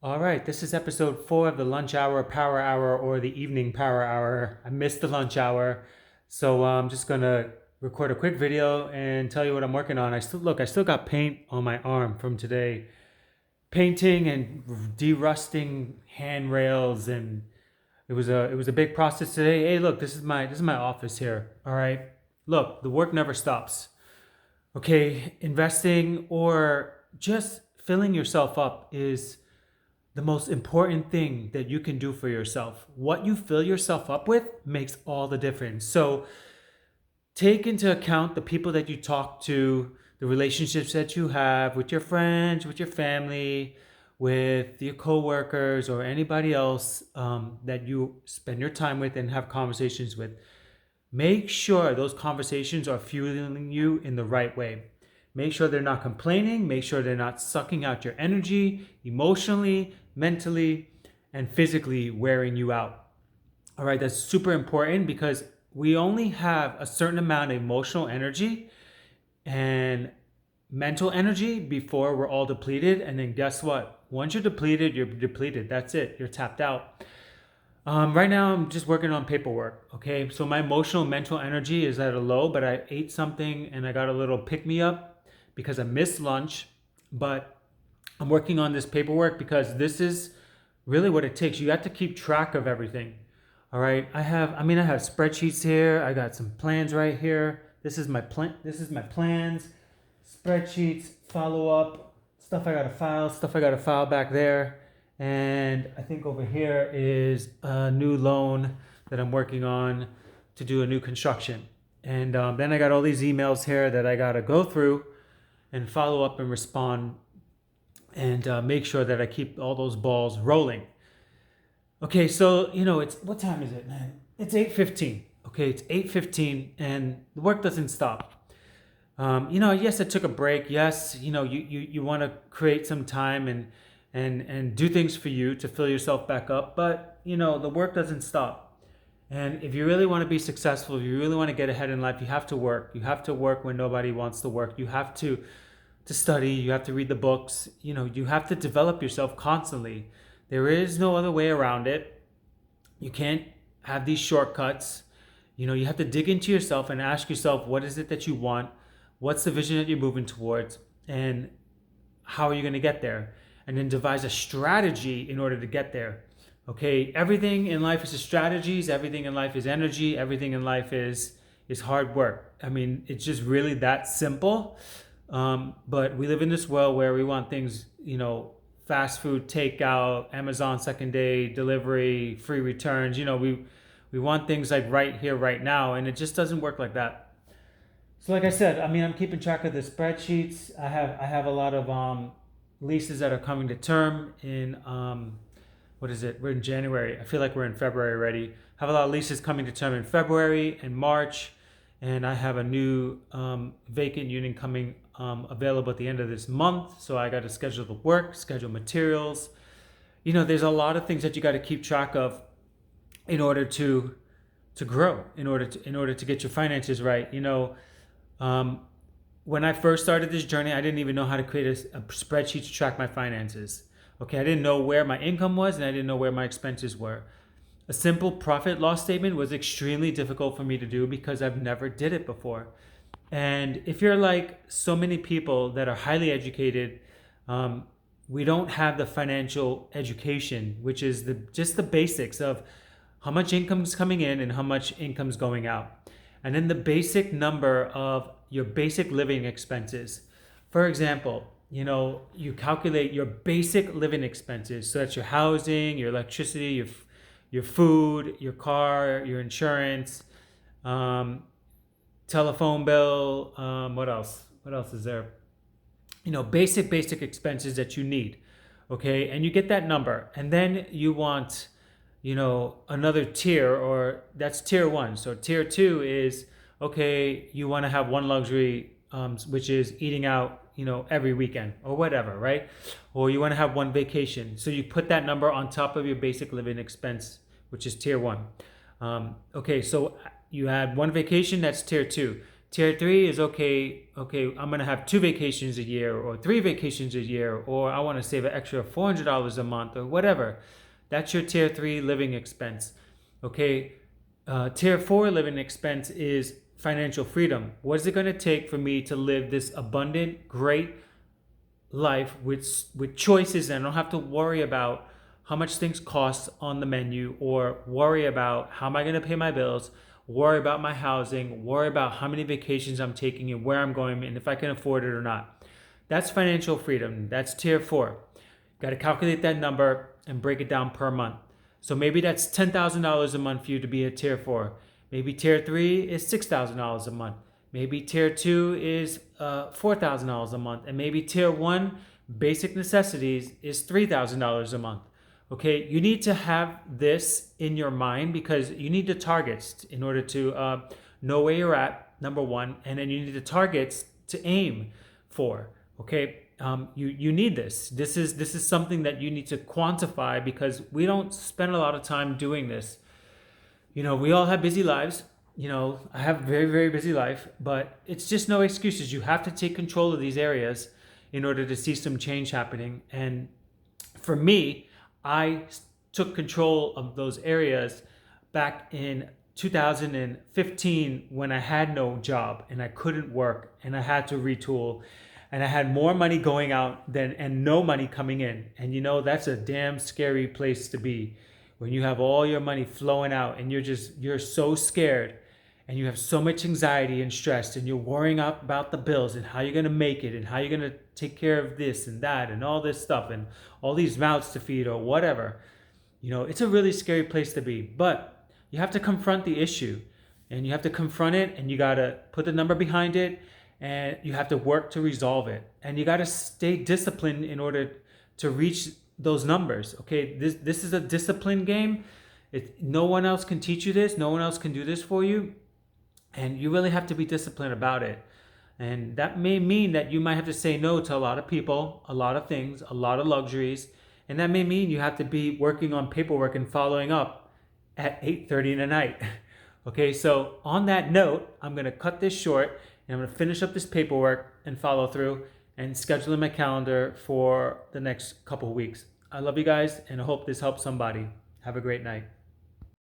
All right, this is episode 4 of the lunch hour, power hour, or the evening power hour. I missed the lunch hour, so I'm just gonna record a quick video and tell you what I'm working on. I still got paint on my arm from today, painting and derusting handrails, and it was a big process today. Hey, look, this is my office here. All right, look, the work never stops. Okay, investing or just filling yourself up is the most important thing that you can do for yourself. What you fill yourself up with makes all the difference. So take into account the people that you talk to, the relationships that you have with your friends, with your family, with your coworkers, or anybody else that you spend your time with and have conversations with. Make sure those conversations are fueling you in the right way. Make sure they're not complaining. Make sure they're not sucking out your energy emotionally, mentally, and physically wearing you out. All right, that's super important because we only have a certain amount of emotional energy and mental energy before we're all depleted. And then guess what? Once you're depleted, you're depleted. That's it. You're tapped out. Right now, I'm just working on paperwork. Okay, so my emotional mental energy is at a low, but I ate something and I got a little pick me up because I missed lunch. But I'm working on this paperwork because this is really what it takes. You have to keep track of everything. All right, I have spreadsheets here. I got some plans right here. This is my plan. This is my plans, spreadsheets, follow up stuff. Stuff I got to file back there. And I think over here is a new loan that I'm working on to do a new construction. And then I got all these emails here that I got to go through and follow up and respond and make sure that I keep all those balls rolling. Okay, so it's what time is it, man? It's 8:15. Okay, it's 8:15, and the work doesn't stop. Yes, I took a break. Yes, you want to create some time and do things for you to fill yourself back up. But the work doesn't stop. And if you really want to be successful, if you really want to get ahead in life, you have to work. You have to work when nobody wants to work. You have to study. You have to read the books. You have to develop yourself constantly. There is no other way around it. You can't have these shortcuts. You have to dig into yourself and ask yourself, what is it that you want? What's the vision that you're moving towards? And how are you going to get there? And then devise a strategy in order to get there. Okay, everything in life is strategies, everything in life is energy, everything in life is hard work. I mean, it's just really that simple. But we live in this world where we want things, fast food takeout, Amazon second day delivery, free returns. We want things like right here, right now, and it just doesn't work like that. So, like I said, I'm keeping track of the spreadsheets. I have a lot of leases that are coming to term in what is it? We're in January. I feel like we're in February already. I have a lot of leases coming to term in February and March, and I have a new vacant unit coming available at the end of this month. So I got to schedule the work, schedule materials. There's a lot of things that you got to keep track of in order to grow, in order to get your finances right. Um, when I first started this journey, I didn't even know how to create a spreadsheet to track my finances. Okay, I didn't know where my income was and I didn't know where my expenses were. A simple profit loss statement was extremely difficult for me to do because I've never did it before. And if you're like so many people that are highly educated, um, we don't have the financial education, which is just the basics of how much income's coming in and how much income's going out. And then the basic number of your basic living expenses. For example, you calculate your basic living expenses. So that's your housing, your electricity, your food, your car, your insurance, um, telephone bill. What else? What else is there? Basic expenses that you need. Okay, and you get that number, and then you want, another tier, or that's tier one. So tier two is okay. You want to have one luxury, which is eating out, every weekend or whatever, right? Or you want to have one vacation. So you put that number on top of your basic living expense, which is tier one. Okay, so you had one vacation, that's tier two. Tier 3 is okay, I'm gonna have 2 vacations a year or 3 vacations a year, or I wanna save an extra $400 a month or whatever. That's your tier 3 living expense. Okay, tier 4 living expense is financial freedom. What is it gonna take for me to live this abundant, great life with choices, and I don't have to worry about how much things cost on the menu, or worry about how am I going to pay my bills, worry about my housing, worry about how many vacations I'm taking and where I'm going and if I can afford it or not. That's financial freedom. That's tier 4. Got to calculate that number and break it down per month. So maybe that's $10,000 a month for you to be a tier 4. Maybe tier 3 is $6,000 a month. Maybe tier 2 is $4,000 a month. And maybe tier 1, basic necessities, is $3,000 a month. Okay, you need to have this in your mind because you need the targets in order to know where you're at, number one, and then you need the targets to aim for. Okay, you need this. This is something that you need to quantify because we don't spend a lot of time doing this. You know, we all have busy lives. You know, I have a very, very busy life, but it's just no excuses. You have to take control of these areas in order to see some change happening. And for me, I took control of those areas back in 2015 when I had no job and I couldn't work and I had to retool and I had more money going out than and no money coming in. And you know, that's a damn scary place to be when you have all your money flowing out and you're so scared and you have so much anxiety and stress and you're worrying about the bills and how you're going to make it and how you're going to take care of this and that and all this stuff and all these mouths to feed or whatever. You know, it's a really scary place to be, but you have to confront the issue and you have to confront it and you got to put the number behind it and you have to work to resolve it. And you got to stay disciplined in order to reach those numbers. Okay, this is a discipline game. No one else can teach you this. No one else can do this for you. And you really have to be disciplined about it. And that may mean that you might have to say no to a lot of people, a lot of things, a lot of luxuries. And that may mean you have to be working on paperwork and following up at 8:30 in the night. Okay, so on that note, I'm going to cut this short and I'm going to finish up this paperwork and follow through and schedule in my calendar for the next couple of weeks. I love you guys and I hope this helps somebody. Have a great night.